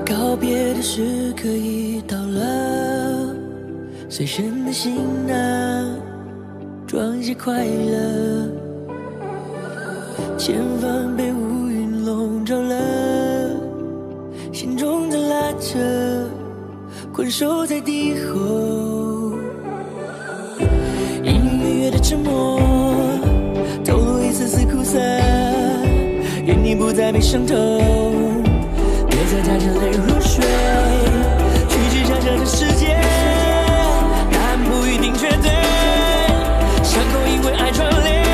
告别的时刻已到了，随身的行囊装些快乐，前方被乌云笼罩了，心中的拉扯困守在敌后，隐隐约约的沉默透露一丝丝苦涩，愿你不再被伤透，别再带着泪入睡，去去长长的世界，答案不一定绝对，伤口因为爱串联，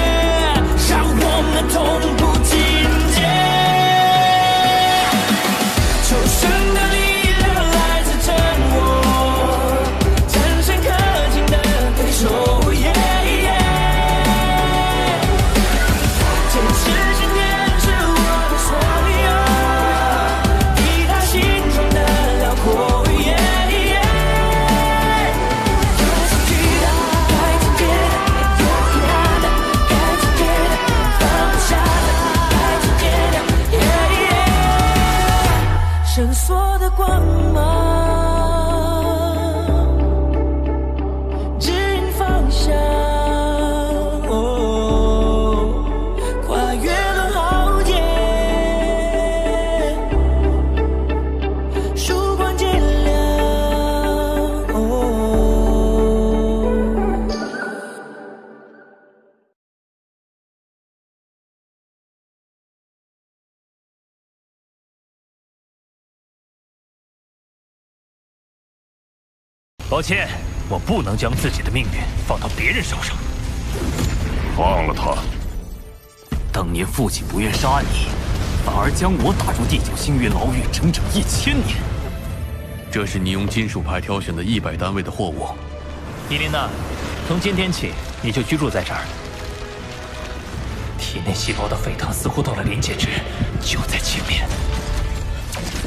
让我们痛不尽解。求生的力量来自真我，战胜可敬的对手。坚持信念是我的所有，抵达心中的辽阔。有恐惧的，该警戒的；有遗憾的，该警戒的；放不下的，该警戒的。绳索的光芒。抱歉，我不能将自己的命运放到别人手上。放了他。当年父亲不愿杀你，反而将我打入第9星域牢狱整整1000年。这是你用金属牌挑选的100单位的货物。伊琳娜，从今天起你就居住在这儿。体内细胞的沸腾似乎到了临界值，就在前面。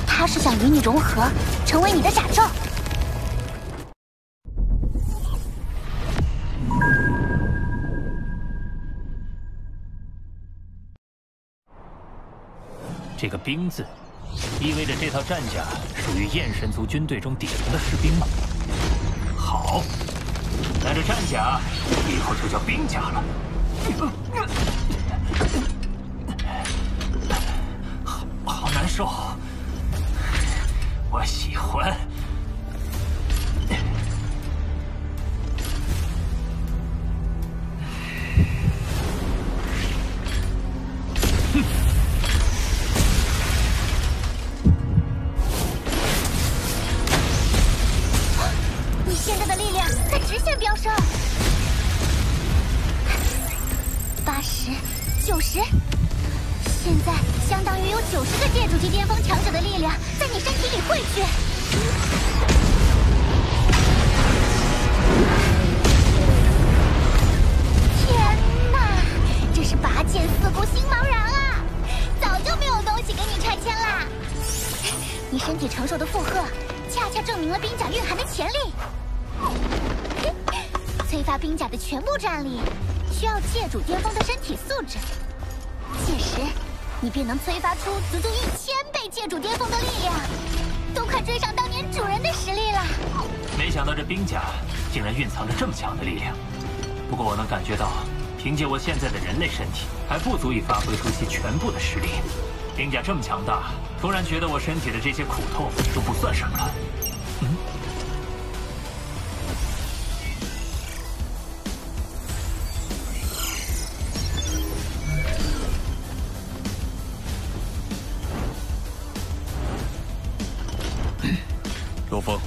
他是想与你融合，成为你的甲胄。这个兵字，意味着这套战甲属于焰神族军队中底层的士兵吗？好，那这战甲以后就叫兵甲了。好难受，我喜欢。你现在的力量在直线飙升，80、90，现在相当于有90个界主级巅峰强者的力量在你身体里汇聚。天哪，这是拔剑四顾心茫然啊！早就没有东西给你拆迁啦。你身体承受的负荷，恰恰证明了兵甲蕴含的潜力。催发兵甲的全部战力，需要界主巅峰的身体素质。届时，你便能催发出足足1000倍界主巅峰的力量，都快追上当年主人的实力了。没想到这兵甲竟然蕴藏着这么强的力量。不过我能感觉到，凭借我现在的人类身体，还不足以发挥出其全部的实力。兵甲这么强大，突然觉得我身体的这些苦痛都不算什么了。罗峰，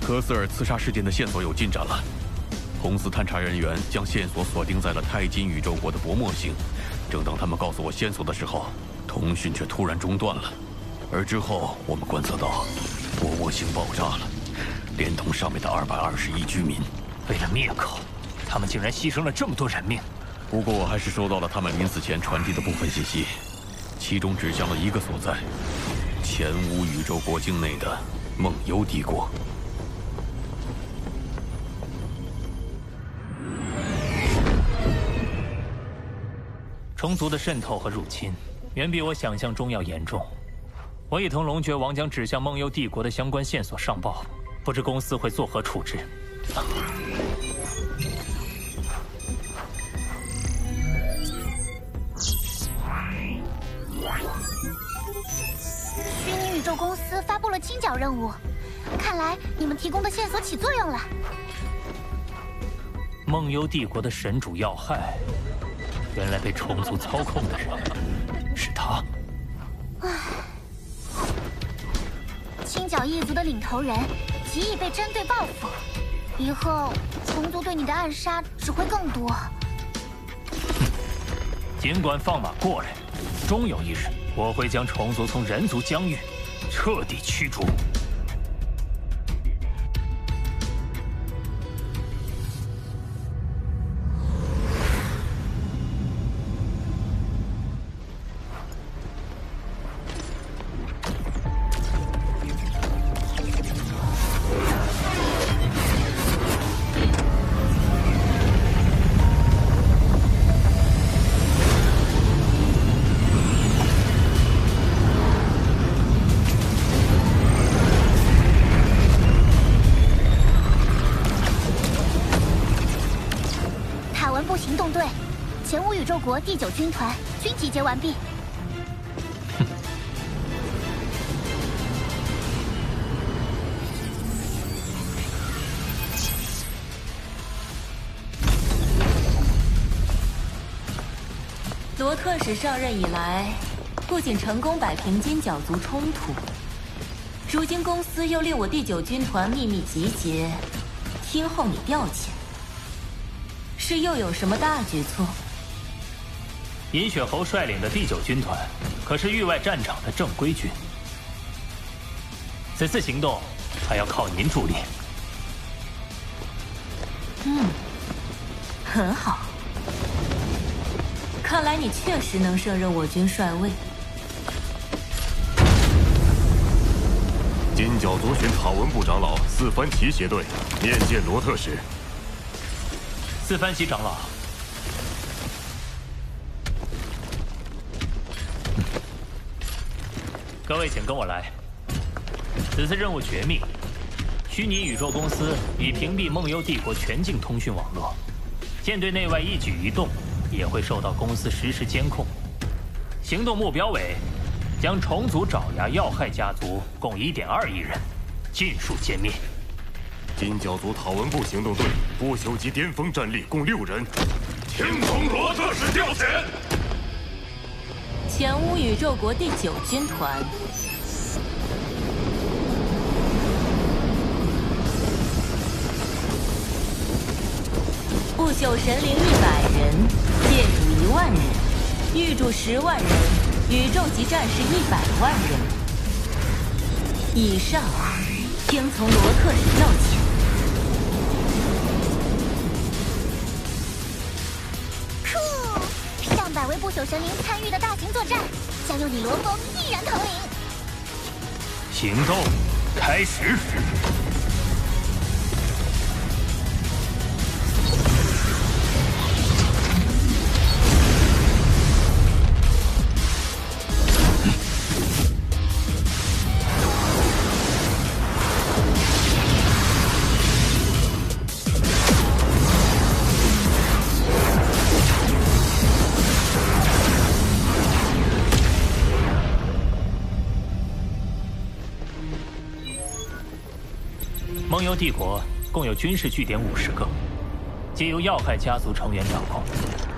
科斯尔刺杀事件的线索有进展了。红丝探查人员将线索锁定在了钛金宇宙国的薄墨星。正当他们告诉我线索的时候，通讯却突然中断了。而之后，我们观测到薄墨星爆炸了，连同上面的221居民。为了灭口，他们竟然牺牲了这么多人命。不过我还是收到了他们临死前传递的部分信息，其中指向了一个所在：前无宇宙国境内的梦游帝国。虫族的渗透和入侵远比我想象中要严重。我已同龙爵王将指向梦幽帝国的相关线索上报，不知公司会作何处置。虚拟宇宙公司发布了金角任务，看来你们提供的线索起作用了。梦幽帝国的神主要害，原来被虫族操控的人是他。青角一族的领头人极易被针对报复，以后虫族对你的暗杀只会更多。尽管放马过来，终有一日我会将虫族从人族疆域彻底驱逐。国第9军团均集结完毕。罗特使上任以来，不仅成功摆平金角族冲突，如今公司又令我第9军团秘密集结，听候你调遣。是又有什么大举措？尹雪侯率领的第9军团可是域外战场的正规军，此次行动还要靠您助力。很好，看来你确实能胜任我军帅位。金角族选塔文部长老四番旗携队面见罗特使。四番旗长老。各位，请跟我来。此次任务绝密，虚拟宇宙公司已屏蔽梦幽帝国全境通讯网络，舰队内外一举一动也会受到公司实时监控。行动目标为将虫族爪牙要害家族共1.2亿人尽数歼灭。金角族塔文部行动队不朽级巅峰战力共6人，听从罗特使调遣。前无宇宙国第9军团，不朽神灵100人，界主1万人，狱主10万人，宇宙级战士100万人。以上听从罗特使调遣。上百位不朽神灵参与的大型作战，将由你罗峰毅然统领。行动开始。梦幽帝国共有军事据点50个，皆由要害家族成员掌控。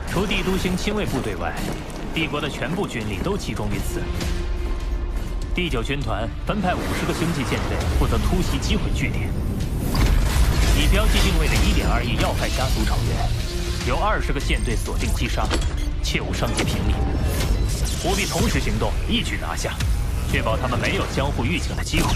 除帝都星亲卫部队外，帝国的全部军力都集中于此。第9军团分派50个星际舰队负责突袭击毁据点，以标记定位的1.2亿要害家族成员，由20个舰队锁定击杀，切勿伤及平民，务必同时行动，一举拿下，确保他们没有相互预警的机会。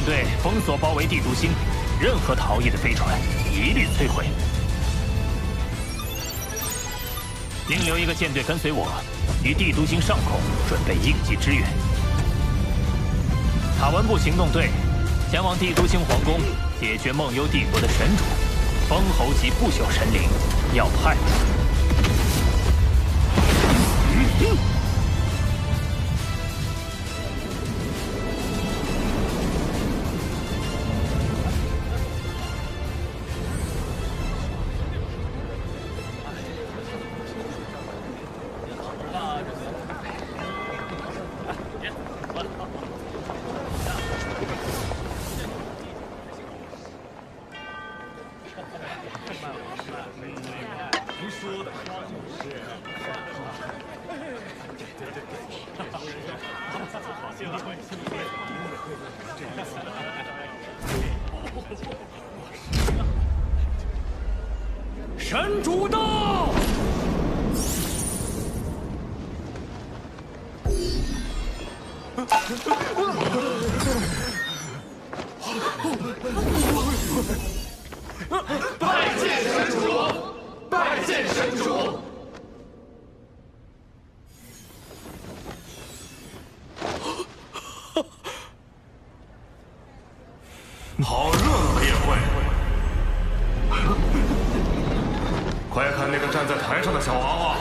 队封锁包围帝都星，任何逃逸的飞船一律摧毁。另留一个舰队跟随我，于帝都星上空准备应急支援。塔文部行动队前往帝都星皇宫，解决梦幽帝国的神主封侯级不朽神灵要害。神主到！拜见神主！拜见神主！好热闹的宴会！快看那个站在台上的小娃娃！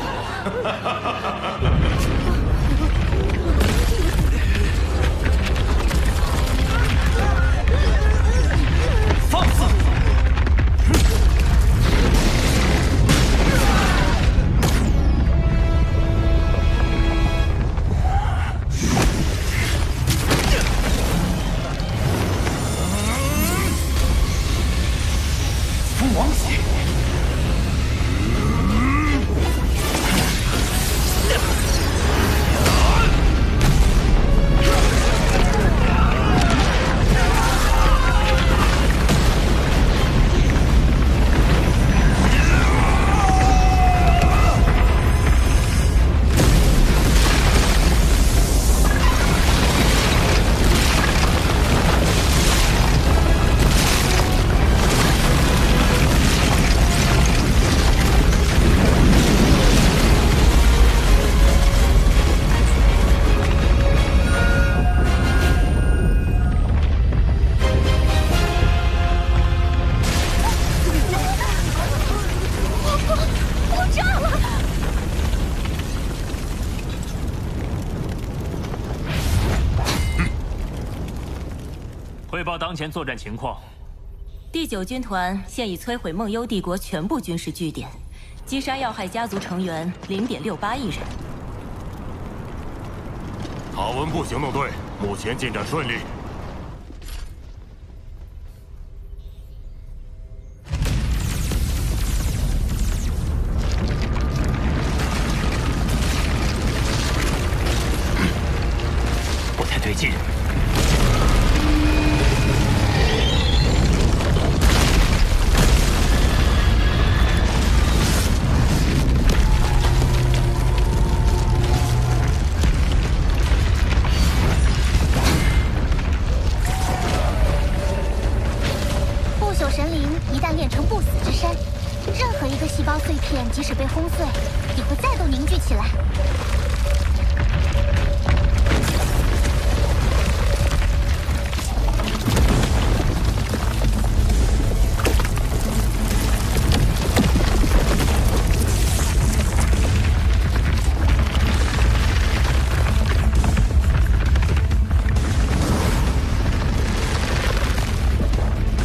放肆！父王血！汇报当前作战情况。第9军团现已摧毁梦幽帝国全部军事据点，击杀要害家族成员0.68亿人。塔文部行动队目前进展顺利。不太对劲。细胞碎片即使被轰碎，也会再度凝聚起来。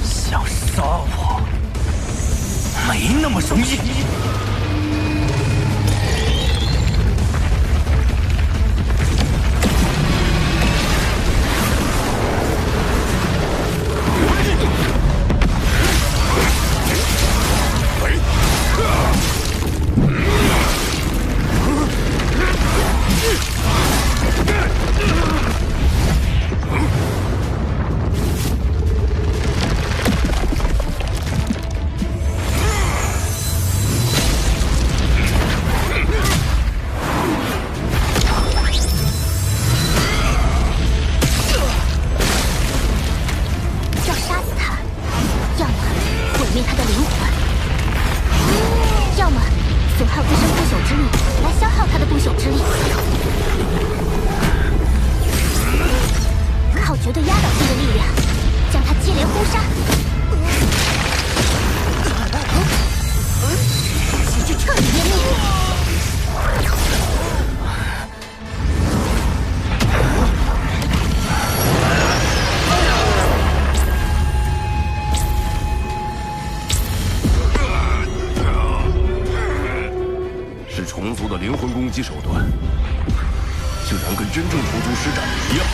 想杀我，没那么容易。灵魂，要么损耗自身不朽之力来消耗他的不朽之力，靠绝对压倒性的力量将他接连轰杀。奇迹彻底湮灭。是虫族的灵魂攻击手段，竟然跟真正虫族施展的一样。